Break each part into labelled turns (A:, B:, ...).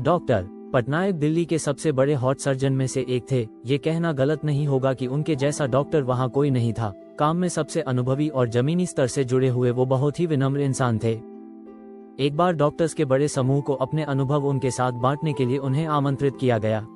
A: Doctor Patnaik Delhi के सबसे बड़े हार्ट सर्जन में से एक थे। ये कहना गलत नहीं होगा कि उनके जैसा डॉक्टर वहाँ कोई नहीं था। काम में सबसे अनुभवी और जमीनी स्तर से जुड़े हुए वो बहुत ही विनम्र इंसान थे। एक बार डॉक्टर्स के बड़े समूह को अपने अनुभव उनके साथ बांटने के लिए उन्हें आमंत्रित किया गया।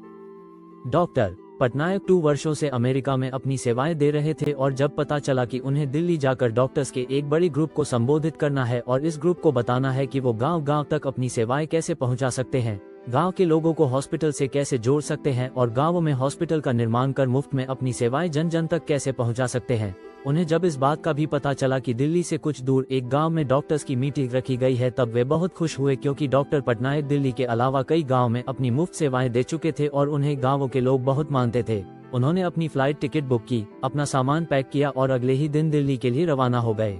A: डॉक्टर पटनायक 2 वर्षों से अमेरिका में अपनी सेवाएं दे रहे थे और जब पता चला कि उन्हें दिल्ली जाकर डॉक्टर्स के एक बड़ी ग्रुप को संबोधित करना है और इस ग्रुप को बताना है कि वो गांव-गांव तक अपनी सेवाएं कैसे पहुंचा सकते हैं, गांव के लोगों को हॉस्पिटल से कैसे जोड़ सकते हैं और गांवों में हॉस्पिटल का निर्माण कर मुफ्त में अपनी सेवाएं जन जन तक कैसे पहुंचा सकते हैं, उन्हें जब इस बात का भी पता चला कि दिल्ली से कुछ दूर एक गांव में डॉक्टर्स की मीटिंग रखी गई है, तब वे बहुत खुश हुए क्योंकि डॉक्टर पटनायक दिल्ली के अलावा कई गांव में अपनी मुफ्त सेवाएं दे चुके थे और उन्हें गांवों के लोग बहुत मानते थे। उन्होंने अपनी फ्लाइट टिकट बुक की, अपना सामान पैक किया और अगले ही दिन दिल्ली के लिए रवाना हो गए।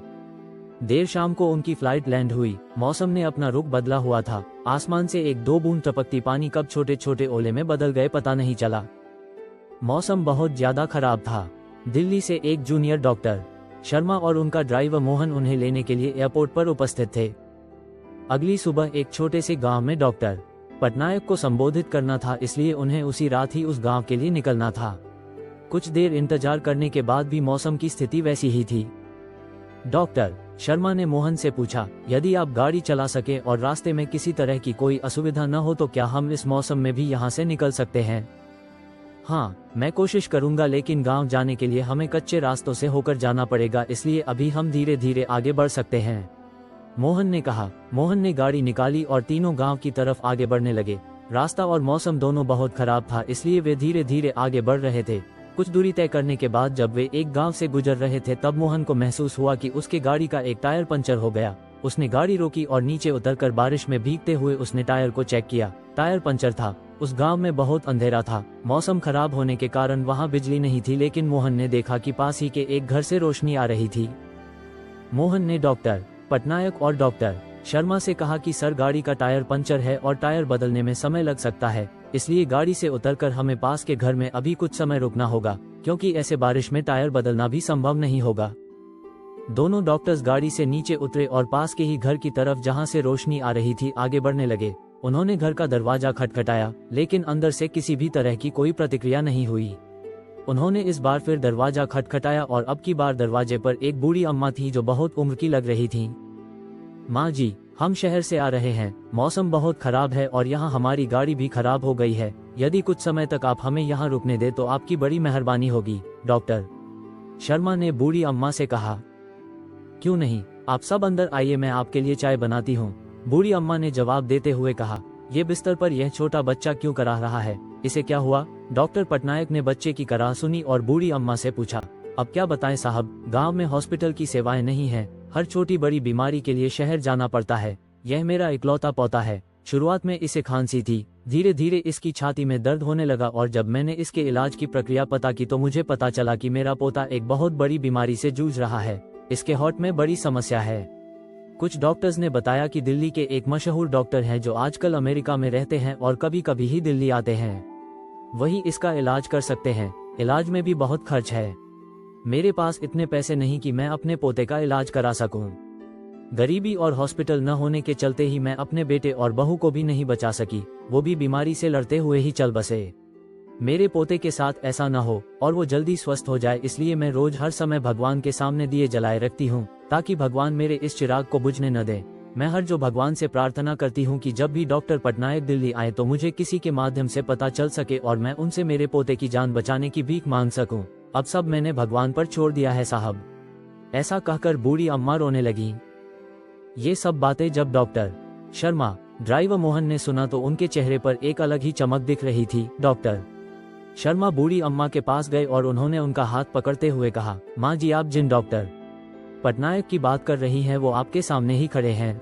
A: देर शाम को उनकी फ्लाइट लैंड हुई। मौसम ने अपना रुख बदला हुआ था। आसमान से 1-2 बूंद टपकती पानी कब छोटे छोटे ओले में बदल गए पता नहीं चला। मौसम बहुत ज्यादा खराब था। दिल्ली से एक जूनियर डॉक्टर शर्मा और उनका ड्राइवर मोहन उन्हें लेने के लिए एयरपोर्ट पर उपस्थित थे। अगली सुबह एक छोटे से गांव में डॉक्टर पटनायक को संबोधित करना था, इसलिए उन्हें उसी रात ही उस गांव के लिए निकलना था। कुछ देर इंतजार करने के बाद भी मौसम की स्थिति वैसी ही थी। डॉक्टर शर्मा ने मोहन से पूछा, यदि आप गाड़ी चला सके और रास्ते में किसी तरह की कोई असुविधा न हो तो क्या हम इस मौसम में भी यहाँ से निकल सकते हैं? हाँ, मैं कोशिश करूंगा, लेकिन गांव जाने के लिए हमें कच्चे रास्तों से होकर जाना पड़ेगा, इसलिए अभी हम धीरे धीरे आगे बढ़ सकते हैं, मोहन ने कहा। मोहन ने गाड़ी निकाली और तीनों गांव की तरफ आगे बढ़ने लगे। रास्ता और मौसम दोनों बहुत खराब था, इसलिए वे धीरे धीरे आगे बढ़ रहे थे। कुछ दूरी तय करने के बाद जब वे एक गांव से गुजर रहे थे तब मोहन को महसूस हुआ कि उसके गाड़ी का एक टायर पंचर हो गया। उसने गाड़ी रोकी और नीचे उतरकर बारिश में भीगते हुए उसने टायर को चेक किया। टायर पंचर था। उस गांव में बहुत अंधेरा था। मौसम खराब होने के कारण वहां बिजली नहीं थी, लेकिन मोहन ने देखा कि पास ही के एक घर से रोशनी आ रही थी। मोहन ने डॉक्टर पटनायक और डॉक्टर शर्मा से कहा कि सर, गाड़ी का टायर पंचर है और टायर बदलने में समय लग सकता है, इसलिए गाड़ी से उतरकर हमें पास के घर में अभी कुछ समय रुकना होगा, क्योंकि ऐसे बारिश में टायर बदलना भी संभव नहीं होगा। दोनों डॉक्टर्स गाड़ी से नीचे उतरे और पास के ही घर की तरफ जहां से रोशनी आ रही थी आगे बढ़ने लगे। उन्होंने घर का दरवाजा खटखटाया, लेकिन अंदर से किसी भी तरह की कोई प्रतिक्रिया नहीं हुई। उन्होंने इस बार फिर दरवाजा खटखटाया और अब की बार दरवाजे पर एक बूढ़ी अम्मा थी जो बहुत उम्र की लग रही थी। माँ जी, हम शहर से आ रहे हैं, मौसम बहुत खराब है और यहाँ हमारी गाड़ी भी खराब हो गई है। यदि कुछ समय तक आप हमें यहाँ रुकने दे तो आपकी बड़ी मेहरबानी होगी, डॉक्टर शर्मा ने बूढ़ी अम्मा से कहा। क्यों नहीं, आप सब अंदर आइए, मैं आपके लिए चाय बनाती हूँ, बूढ़ी अम्मा ने जवाब देते हुए कहा। ये बिस्तर पर यह छोटा बच्चा क्यों कराह रहा है, इसे क्या हुआ? डॉक्टर पटनायक ने बच्चे की कराह सुनी और बूढ़ी अम्मा से पूछा। अब क्या बताएं साहब, गांव में हॉस्पिटल की सेवाएं नहीं हैं, हर छोटी बड़ी बीमारी के लिए शहर जाना पड़ता है। यह मेरा इकलौता पोता है। शुरुआत में इसे खांसी थी, धीरे धीरे इसकी छाती में दर्द होने लगा और जब मैंने इसके इलाज की प्रक्रिया पता की तो मुझे पता चला कि मेरा पोता एक बहुत बड़ी बीमारी से जूझ रहा है। इसके हार्ट में बड़ी समस्या है। कुछ डॉक्टर्स ने बताया कि दिल्ली के एक मशहूर डॉक्टर हैं जो आजकल अमेरिका में रहते हैं और कभी कभी ही दिल्ली आते हैं। वही इसका इलाज कर सकते हैं। इलाज में भी बहुत खर्च है। मेरे पास इतने पैसे नहीं कि मैं अपने पोते का इलाज करा सकूं। गरीबी और हॉस्पिटल न होने के चलते ही मैं अपने बेटे और बहू को भी नहीं बचा सकी, वो भी बीमारी से लड़ते हुए ही चल बसे। मेरे पोते के साथ ऐसा न हो और वो जल्दी स्वस्थ हो जाए, इसलिए मैं रोज हर समय भगवान के सामने दिए जलाए रखती हूँ ताकि भगवान मेरे इस चिराग को बुझने न दे। मैं हर जो भगवान से प्रार्थना करती हूँ कि जब भी डॉक्टर पटनायक दिल्ली आए तो मुझे किसी के माध्यम से पता चल सके और मैं उनसे मेरे पोते की जान बचाने की भीख मांग सकूं। अब सब मैंने भगवान पर छोड़ दिया है साहब। ऐसा कहकर बूढ़ी अम्मा रोने लगी। ये सब बातें जब डॉक्टर शर्मा ड्राइवर मोहन ने सुना तो उनके चेहरे पर एक अलग ही चमक दिख रही थी। डॉक्टर शर्मा बूढ़ी अम्मा के पास गए और उन्होंने उनका हाथ पकड़ते हुए कहा, माँ जी, आप जिन डॉक्टर पटनायक की बात कर रही हैं वो आपके सामने ही खड़े हैं।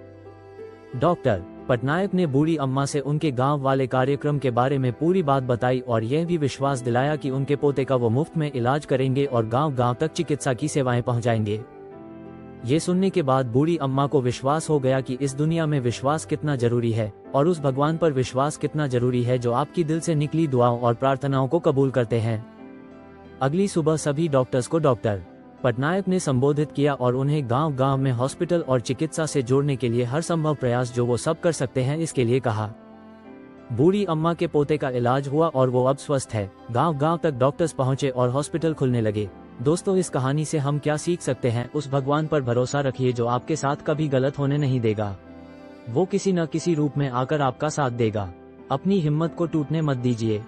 A: डॉक्टर पटनायक ने बूढ़ी अम्मा से उनके गांव वाले कार्यक्रम के बारे में पूरी बात बताई और यह भी विश्वास दिलाया कि उनके पोते का वो मुफ्त में इलाज करेंगे और गांव-गांव तक चिकित्सा की सेवाएं पहुंचाएंगे। ये सुनने के बाद बूढ़ी अम्मा को विश्वास हो गया कि इस दुनिया में विश्वास कितना जरूरी है और उस भगवान पर विश्वास कितना जरूरी है जो आपकी दिल से निकली दुआओं और प्रार्थनाओं को कबूल करते हैं। अगली सुबह सभी डॉक्टर्स को डॉक्टर पटनायक ने संबोधित किया और उन्हें गांव-गांव में हॉस्पिटल और चिकित्सा से जोड़ने के लिए हर संभव प्रयास जो वो सब कर सकते हैं इसके लिए कहा। बूढ़ी अम्मा के पोते का इलाज हुआ और वो अब स्वस्थ है। गांव गांव तक डॉक्टर्स पहुंचे और हॉस्पिटल खुलने लगे। दोस्तों, इस कहानी से हम क्या सीख सकते हैं? उस भगवान पर भरोसा रखिए जो आपके साथ कभी गलत होने नहीं देगा। वो किसी न किसी रूप में आकर आपका साथ देगा। अपनी हिम्मत को टूटने मत दीजिए।